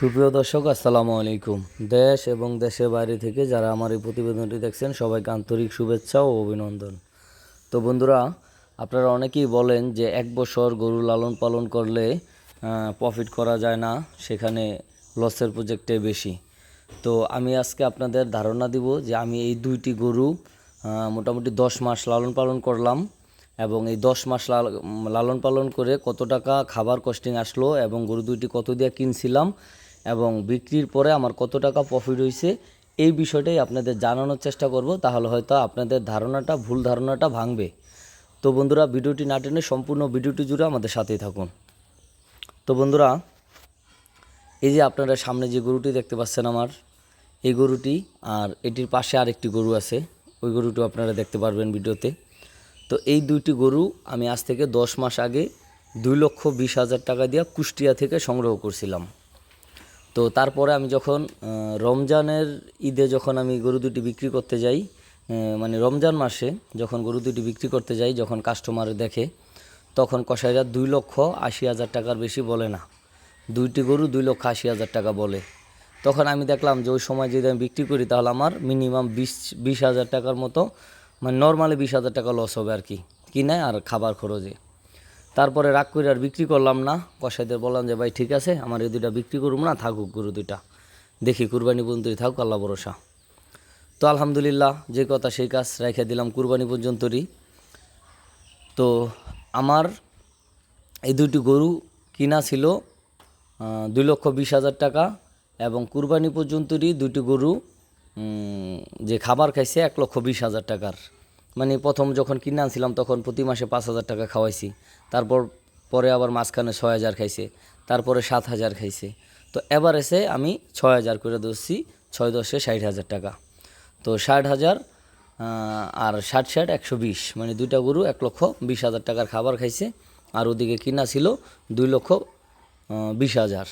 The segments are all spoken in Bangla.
সুপ্রিয় দর্শক, আসসালামু আলাইকুম। দেশ এবং দেশের বাইরে থেকে যারা আমার এই প্রতিবেদনটি দেখছেন সবাইকে আন্তরিক শুভেচ্ছা ও অভিনন্দন। তো বন্ধুরা, আপনারা অনেকেই বলেন যে 1 বছর গরু লালন পালন করলে প্রফিট করা যায় না, সেখানে লসের প্রজেক্টে বেশি। তো আমি আজকে আপনাদের ধারণা দিব যে আমি এই দুইটি গরু মোটামুটি 10 মাস লালন পালন করলাম এবং এই 10 মাস লালন পালন করে কত টাকা খাবার কস্টিং আসলো এবং গরু দুইটি কত দিয়ে কিনছিলাম এবং বিক্রির পরে আমার কত টাকা প্রফিট হয়েছে, এই বিষয়টাই আপনাদের জানানোর চেষ্টা করব। তাহলে হয়তো আপনাদের ভুল ধারণাটা ভাঙবে। তো বন্ধুরা, ভিডিওটি না টেনে সম্পূর্ণ ভিডিওটি জুড়ে আমাদের সাথেই থাকুন। তো বন্ধুরা, এই যে আপনারা সামনে যে গরুটি দেখতে পাচ্ছেন আমার, এই গরুটি আর এটির পাশে আরেকটি গরু আছে, ওই গরুটিও আপনারা দেখতে পারবেন ভিডিওতে। তো এই দুইটি গরু আমি আজ থেকে 10 মাস আগে 2,20,000 টাকা দিয়ে কুষ্টিয়া থেকে সংগ্রহ করছিলাম। তো তারপরে আমি যখন রমজানের ঈদে যখন আমি গরু দুটি বিক্রি করতে যাই, মানে রমজান মাসে যখন গরু দুটি বিক্রি করতে যাই, যখন কাস্টমার দেখে, তখন কসাইরা 2,80,000 টাকার বেশি বলে না। দুইটি গরু 2,80,000 টাকা বলে। তখন আমি দেখলাম যে ওই সময় যদি আমি বিক্রি করি তাহলে আমার মিনিমাম 20,000 টাকার মতো, মানে নর্মালি 20,000 টাকা লস হবে আর কি, কিনায় আর খাবার খরচে। তারপরে রাগ করে আর বিক্রি করলাম না। কসাইদের বললাম যে ভাই ঠিক আছে, আমার এই দুইটা বিক্রি করবো না, থাকুক গরু দুইটা, দেখি কুরবানি পর্যন্তই থাকুক, আল্লাহ ভরসা। তো আলহামদুলিল্লাহ, যে কথা সেই কাজ, রেখে দিলাম কুরবানি পর্যন্তই। তো আমার এই দুইটি গরু কিনা ছিল 2,20,000 টাকা এবং কুরবানি পর্যন্তই দুইটি গরু যে খাবার খাইছে 1,20,000 টাকার। মানে প্রথম যখন কিনে আনছিলাম তখন প্রতি মাসে 5,000 টাকা খাওয়াইছি, তারপর পরে আবার মাঝখানে 6,000 খাইছে, তারপরে 7,000 খাইছে। তো এভারেজে আমি 6,000 করে ধরছি, 6-10-এ 60,000 টাকা। তো 60,000 আর 60-60 120, মানে দুইটা গরু 1,20,000 টাকার খাবার খাইছে, আর ওদিকে কিনা ছিল 2,20,000।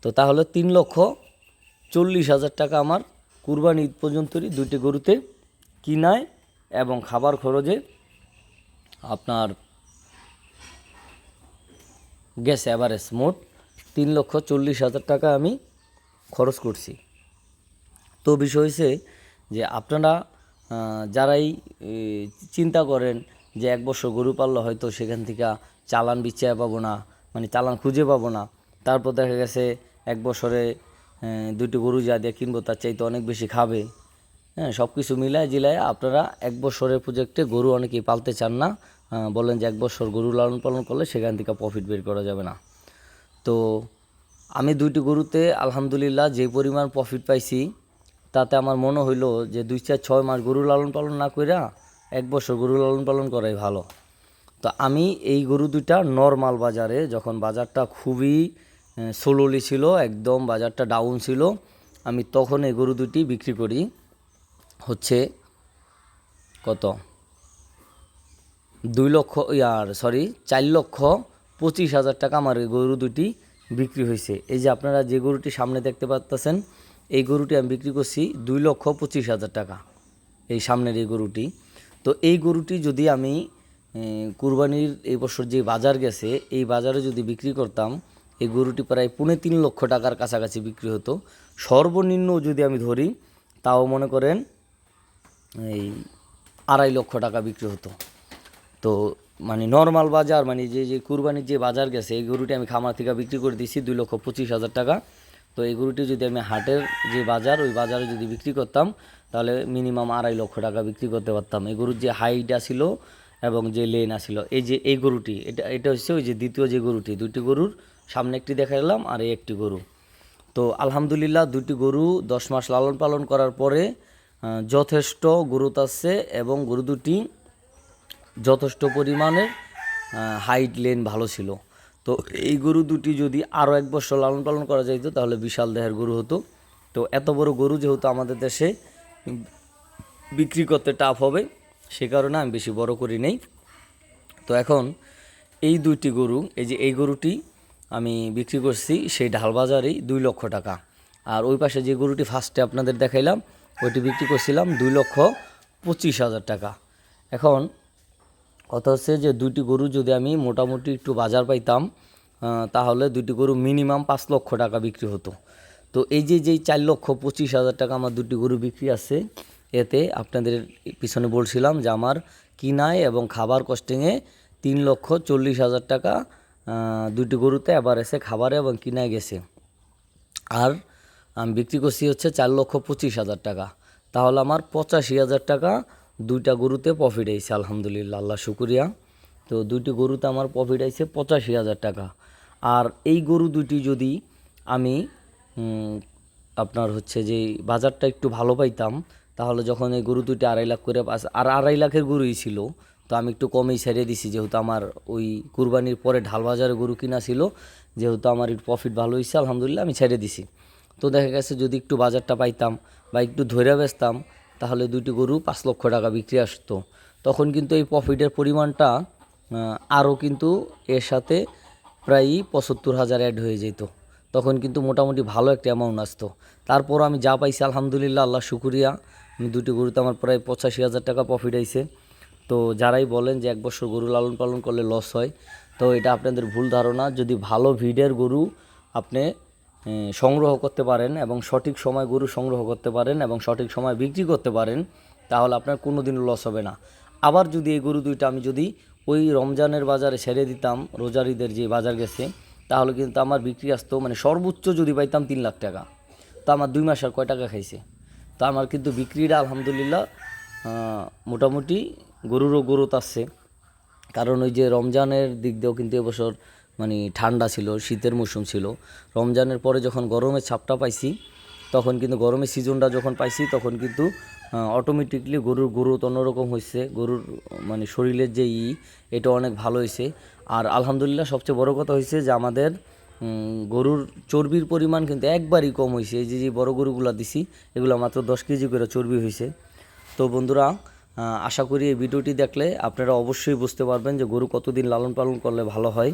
তো তাহলে 3,40,000 টাকা আমার কুরবানি ঈদ পর্যন্তই দুইটি গরুতে কিনায় এবং খাবার খরচে আপনার গেছে। এভারেজ মোট 3,40,000 টাকা আমি খরচ করছি। তো বিষয় হয়েছে যে আপনারা যারাই চিন্তা করেন যে 1 বছর গরু পাললে হয়তো সেখান থেকে চালান বিচ্ছায় পাবো না, মানে চালান খুঁজে পাবো না, তারপর দেখা গেছে 1 বছরে দুইটি গরু যা দিয়ে কিনবো তার চাইতে অনেক বেশি খাবে। হ্যাঁ, সব কিছু মিলায় জিলায় আপনারা 1 বছরের প্রজেক্টে গরু অনেকেই পালতে চান না, বলেন যে 1 বছর গরু লালন পালন করলে সেখান থেকে প্রফিট বের করা যাবে না। তো আমি দুইটি গরুতে আলহামদুলিল্লাহ যে পরিমাণ প্রফিট পাইছি, তাতে আমার মনে হইলো যে 2-4-6 মাস গরু লালন পালন না কইরা 1 বছর গরু লালন পালন করাই ভালো। তো আমি এই গরু দুইটা নরমাল বাজারে, যখন বাজারটা খুবই স্লোলি ছিল, একদম বাজারটা ডাউন ছিল, আমি তখন এই গরু দুটি বিক্রি করি হচ্ছে কত, 4,25,000 টাকা আমার এই গরু দুটি বিক্রি হয়েছে। এই যে আপনারা যে গরুটি সামনে দেখতে পাচ্ছেন, এই গরুটি আমি বিক্রি করছি 2,25,000 টাকা, এই সামনের এই গরুটি। তো এই গরুটি যদি আমি কুরবানির এই বছর যে বাজার গেছে, এই বাজারে যদি বিক্রি করতাম, এই গরুটি প্রায় 3.5 লক্ষ টাকার কাছাকাছি বিক্রি হতো। সর্বনিম্ন যদি আমি ধরি তাও মনে করেন এই 2.5 লক্ষ টাকা বিক্রি হতো। তো মানে নর্মাল বাজার, মানে যে কুরবানির যে বাজার গেছে, এই গরুটি আমি খামার থেকে বিক্রি করে দিয়েছি 2,25,000 টাকা। তো এই গরুটি যদি আমি হাটের যে বাজার, ওই বাজারে যদি বিক্রি করতাম তাহলে মিনিমাম 2.5 লক্ষ টাকা বিক্রি করতে পারতাম। এই গরুর যে হাইট ছিল এবং যে লেন আসিল, এই যে এই গরুটি, এটা হচ্ছে ওই যে দ্বিতীয় যে গরুটি, দুইটি গরুর সামনে একটি দেখালাম আর এই একটি গরু। তো আলহামদুলিল্লাহ, দুটি গরু 10 মাস লালন পালন করার পরে যথেষ্ট গ্রোথ আসছে এবং গরু দুটি যথেষ্ট পরিমাণে হাইট লেন ভালো ছিল। তো এই গরু দুটি যদি আরও 1 বছর লালন পালন করা যাইত তাহলে বিশাল দেহের গরু হতো। তো এত বড় গরু যেহেতু আমাদের দেশে বিক্রি করতে টাফ হবে, সে কারণে আমি বেশি বড় করি নেই। তো এখন এই দুইটি গরু, এই যে এই গরুটি আমি বিক্রি করছি সেই ঢালবাজারেই 2 লক্ষ টাকা, আর ওই পাশে যে গরুটি ফার্স্টে আপনাদের দেখাইলাম ওইটি বিক্রি করছিলাম 2,25,000 টাকা। এখন কথা হচ্ছে যে দুইটি গরু যদি আমি মোটামুটি একটু বাজার পাইতাম, তাহলে দুটি গরু মিনিমাম 5 লক্ষ টাকা বিক্রি হতো। তো এই যে যেই 4,25,000 টাকা আমার দুটি গরু বিক্রি আছে, এতে আপনাদের পিছনে বলছিলাম যে আমার কিনায় এবং খাবার কস্টিংয়ে 3,40,000 টাকা দুটি গরুতে এবার এসে খাবারে এবং কিনায় গেছে। আর আমি বিক্রি করছি হচ্ছে 4,25,000 টাকা। তাহলে আমার 85,000 টাকা দুইটা গরুতে প্রফিট হয়েছে, আলহামদুলিল্লাহ, আল্লাহ শুকরিয়া। তো দুইটি গরুতে আমার প্রফিট হয়েছে 85,000 টাকা। আর এই গরু দুটি যদি আমি আপনার হচ্ছে যে বাজারটা একটু ভালো পাইতাম, তাহলে যখন এই গরু দুটি 2.5 লাখ করে আর 2.5 লাখের গরুই ছিল, তো আমি একটু কমেই ছেড়ে দিছি, যেহেতু আমার ওই কুরবানির পরে ঢাল বাজারে গরু কিনা ছিল, যেহেতু আমার একটু প্রফিট ভালো হয়েছে, আলহামদুলিল্লাহ, আমি ছেড়ে দিছি। তো দেখা গেছে যদি একটু বাজারটা পাইতাম বা একটু ধরে বেচতাম, তাহলে দুইটি গরু 5 লক্ষ টাকা বিক্রি আসতো। তখন কিন্তু এই প্রফিটের পরিমাণটা আরও কিন্তু এর সাথে প্রায় 75,000 অ্যাড হয়ে যেত। তখন কিন্তু মোটামুটি ভালো একটা অ্যামাউন্ট আসতো। তারপর আমি যা পাইছি, আলহামদুলিল্লাহ, আল্লাহ শুকরিয়া, আমি দুটি গরুতে আমার প্রায় 85,000 টাকা প্রফিট আইছে। তো যারাই বলেন যে 1 বছর গরু লালন পালন করলে লস হয়, তো এটা আপনাদের ভুল ধারণা। যদি ভালো ভিডের গরু আপনি সংগ্রহ করতে পারেন এবং সঠিক সময় গরু সংগ্রহ করতে পারেন এবং সঠিক সময় বিক্রি করতে পারেন, তাহলে আপনার কোনো দিন লস হবে না। আবার যদি এই গরু দুইটা আমি যদি ওই রমজানের বাজারে ছেড়ে দিতাম, রোজার ঈদের যে বাজার গেছে, তাহলে কিন্তু আমার বিক্রি আসতো মানে সর্বোচ্চ যদি পাইতাম 3 লাখ টাকা। তো আমার 2 মাস আর কয় টাকা খাইছে। তো আমার কিন্তু বিক্রিটা আলহামদুলিল্লাহ মোটামুটি গরুরও গ্রোথ আসছে। কারণ ওই যে রমজানের দিক দিয়েও কিন্তু এবছর মানে ঠান্ডা ছিল, শীতের মৌসুম ছিল। রমজানের পরে যখন গরমের ছাপটা পাইছি, তখন কিন্তু গরমের সিজনটা যখন পাইছি, তখন কিন্তু অটোমেটিকলি গরুর গ্রোথ অন্যরকম হয়েছে। গরুর মানে শরীরের যে এটা অনেক ভালো হয়েছে। আর আলহামদুলিল্লাহ সবচেয়ে বড় কথা হয়েছে যে আমাদের গরুর চর্বির পরিমাণ কিন্তু একবারই কম হয়েছে। এই যে বড় গরুগুলো দিছি, এগুলো মাত্র 10 কেজি করে চর্বি হয়েছে। তো বন্ধুরা, আশা করি এই ভিডিওটি দেখলে আপনারা অবশ্যই বুঝতে পারবেন যে গরু কতদিন লালন পালন করলে ভালো হয়।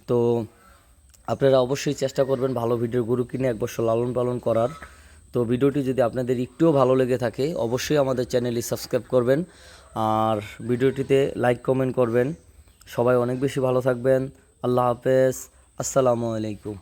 তো আপনারা অবশ্যই চেষ্টা করবেন ভালো ভিডিওর গরু কিনে 1 বছর লালন পালন করার। তো ভিডিওটি যদি আপনাদের একটুও ভালো লেগে থাকে, অবশ্যই আমাদের চ্যানেলটি সাবস্ক্রাইব করবেন আর ভিডিওটিতে লাইক কমেন্ট করবেন। সবাই অনেক বেশি ভালো থাকবেন। আল্লাহ হাফেজ। আসসালামু আলাইকুম।